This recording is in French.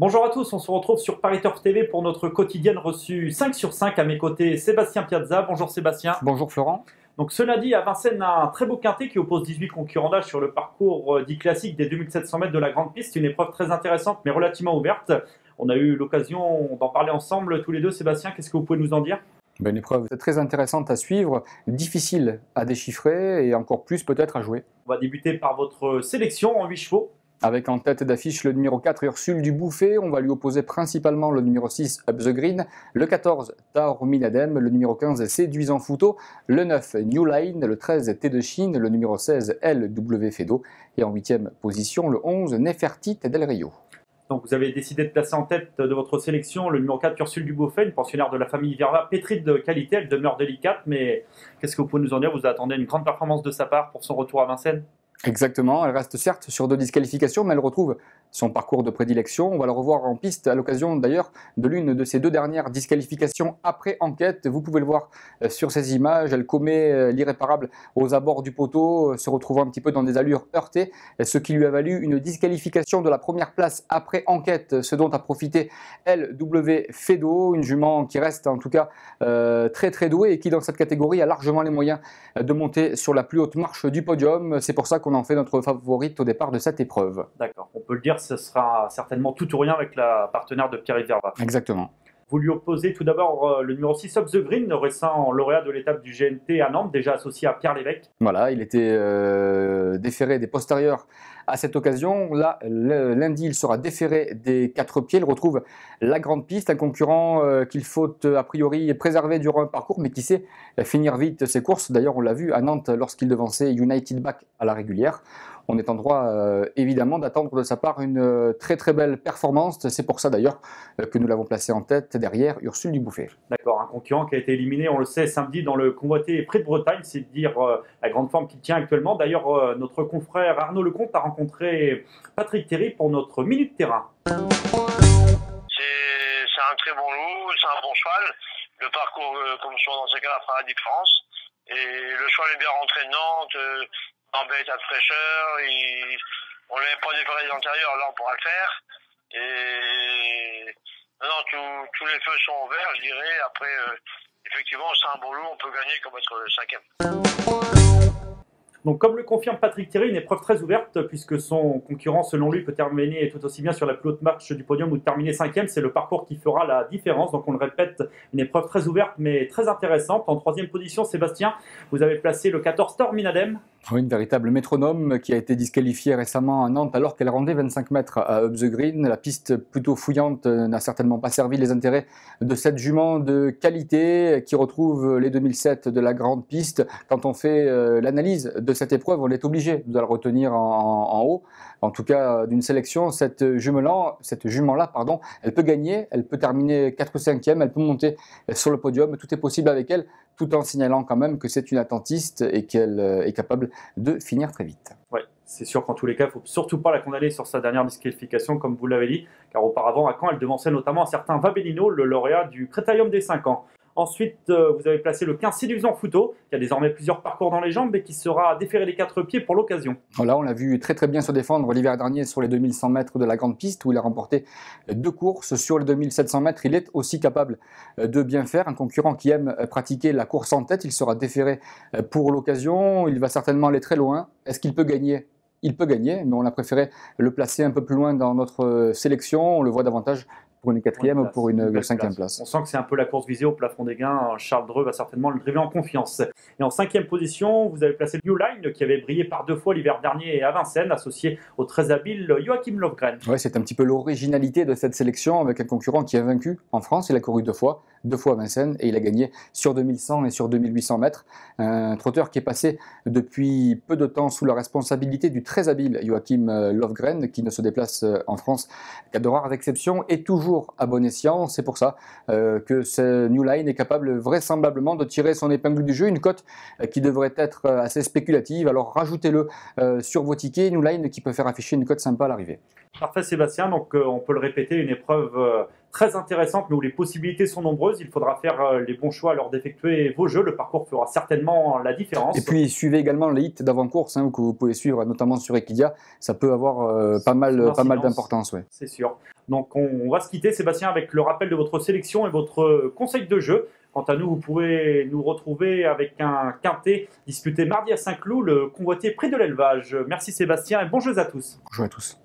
Bonjour à tous, on se retrouve sur Paris Turf TV pour notre quotidienne reçue 5 sur 5. À mes côtés, Sébastien Piazza. Bonjour Sébastien. Bonjour Florent. Donc ce lundi à Vincennes, un très beau quintet qui oppose 18 concurrents d'âge sur le parcours dit classique des 2700 mètres de la Grande Piste. Une épreuve très intéressante mais relativement ouverte. On a eu l'occasion d'en parler ensemble tous les deux. Sébastien, qu'est-ce que vous pouvez nous en dire? Une épreuve très intéressante à suivre, difficile à déchiffrer et encore plus peut-être à jouer. On va débuter par votre sélection en 8 chevaux. Avec en tête d'affiche le numéro 4, Ursule Dubouffet. On va lui opposer principalement le numéro 6, Up the Green, le 14, Taorminadem, le numéro 15, Séduisant Fouto, le 9, New Line, le 13, Thé de Chine, le numéro 16, LW Fedo, et en 8e position, le 11, Nefertiti Del Rio. Donc vous avez décidé de placer en tête de votre sélection le numéro 4, Ursule Dubouffet, une pensionnaire de la famille Verva, pétrie de qualité. Elle demeure délicate, mais qu'est-ce que vous pouvez nous en dire? Vous attendez une grande performance de sa part pour son retour à Vincennes? Exactement, elle reste certes sur 2 disqualifications, mais elle retrouve son parcours de prédilection. On va la revoir en piste à l'occasion d'ailleurs de l'une de ses 2 dernières disqualifications après enquête. Vous pouvez le voir sur ces images, elle commet l'irréparable aux abords du poteau, se retrouvant un petit peu dans des allures heurtées, ce qui lui a valu une disqualification de la première place après enquête, ce dont a profité LW Fedo, une jument qui reste en tout cas très douée et qui dans cette catégorie a largement les moyens de monter sur la plus haute marche du podium. C'est pour ça qu'on en fait notre favorite au départ de cette épreuve. D'accord, on peut le dire, ce sera certainement tout ou rien avec la partenaire de Pierre Verva. Exactement. Vous lui opposez tout d'abord le numéro 6, Up the Green, le récent lauréat de l'étape du GNT à Nantes, déjà associé à Pierre Lévesque. Voilà, il était déféré des postérieurs à cette occasion. Là, lundi, il sera déféré des 4 pieds. Il retrouve la Grande Piste, un concurrent qu'il faut a priori préserver durant un parcours, mais qui sait finir vite ses courses. D'ailleurs, on l'a vu à Nantes lorsqu'il devançait United Back à la régulière. On est en droit évidemment d'attendre de sa part une très belle performance. C'est pour ça d'ailleurs que nous l'avons placé en tête derrière Ursule Dubouffet. D'accord, un concurrent qui a été éliminé, on le sait, samedi dans le convoité Prix de Bretagne, c'est dire la grande forme qu'il tient actuellement. D'ailleurs, notre confrère Arnaud Lecomte a rencontré Patrick Théry pour notre Minute Terrain. C'est un très bon loup, c'est un bon cheval. Le parcours, comme souvent dans ces cas-là, fera la différence. Et le cheval est bien rentré de Nantes, en bel état de fraîcheur. On ne l'avait pas décoré des antérieurs, là on pourra le faire. Et non, tous les feux sont ouverts, je dirais. Après, effectivement, c'est un bon loup, on peut gagner comme être le 5e. Donc, comme le confirme Patrick Théry, une épreuve très ouverte, puisque son concurrent, selon lui, peut terminer tout aussi bien sur la plus haute marche du podium ou terminer 5e. C'est le parcours qui fera la différence. Donc, on le répète, une épreuve très ouverte, mais très intéressante. En 3e position, Sébastien, vous avez placé le 14, Taorminadem. Oui, une véritable métronome qui a été disqualifiée récemment à Nantes alors qu'elle rendait 25 mètres à Up the Green. La piste plutôt fouillante n'a certainement pas servi les intérêts de cette jument de qualité qui retrouve les 2007 de la Grande Piste. Quand on fait l'analyse de cette épreuve, on est obligé de la retenir en haut. En tout cas, d'une sélection, cette jument-là, elle peut gagner, elle peut terminer 4 ou 5e, elle peut monter sur le podium. Tout est possible avec elle, tout en signalant quand même que c'est une attentiste et qu'elle est capable de finir très vite. Oui, c'est sûr qu'en tous les cas, il ne faut surtout pas la condamner sur sa dernière disqualification, comme vous l'avez dit, car auparavant, à Caen, elle devançait notamment un certain Vabellino, le lauréat du Critérium des 5 ans. Ensuite, vous avez placé le 15, Séduisant Fouto, qui a désormais plusieurs parcours dans les jambes et qui sera déféré des 4 pieds pour l'occasion. Voilà, on l'a vu très bien se défendre l'hiver dernier sur les 2100 mètres de la Grande Piste, où il a remporté 2 courses. Sur les 2700 mètres, il est aussi capable de bien faire. Un concurrent qui aime pratiquer la course en tête, il sera déféré pour l'occasion. Il va certainement aller très loin. Est-ce qu'il peut gagner ? Il peut gagner, mais on a préféré le placer un peu plus loin dans notre sélection. On le voit davantage pour une 4e ou pour une 5e place. On sent que c'est un peu la course visée au plafond des gains. Charles Dreux va certainement le driver en confiance. Et en 5e position, vous avez placé New Line, qui avait brillé par 2 fois l'hiver dernier à Vincennes, associé au très habile Joachim Löfgren. Ouais, c'est un petit peu l'originalité de cette sélection avec un concurrent qui a vaincu en France. Il a couru 2 fois à Vincennes et il a gagné sur 2100 et sur 2800 mètres. Un trotteur qui est passé depuis peu de temps sous la responsabilité du très habile Joachim Löfgren, qui ne se déplace en France qu'à de rares exceptions et toujours à bon escient. C'est pour ça que ce New Line est capable vraisemblablement de tirer son épingle du jeu, une cote qui devrait être assez spéculative. Alors rajoutez-le sur vos tickets, New Line qui peut faire afficher une cote sympa à l'arrivée. Parfait Sébastien, donc on peut le répéter, une épreuve très intéressante mais où les possibilités sont nombreuses. Il faudra faire les bons choix lors d'effectuer vos jeux. Le parcours fera certainement la différence. Et puis suivez également les hits d'avant-course que vous pouvez suivre notamment sur Equidia. Ça peut avoir pas mal d'importance. Ouais. C'est sûr. Donc on va se quitter, Sébastien, avec le rappel de votre sélection et votre conseil de jeu. Quant à nous, vous pouvez nous retrouver avec un quintet disputé mardi à Saint-Cloud, le convoitier prix de l'élevage. Merci Sébastien et bon jeu à tous. Bonjour à tous.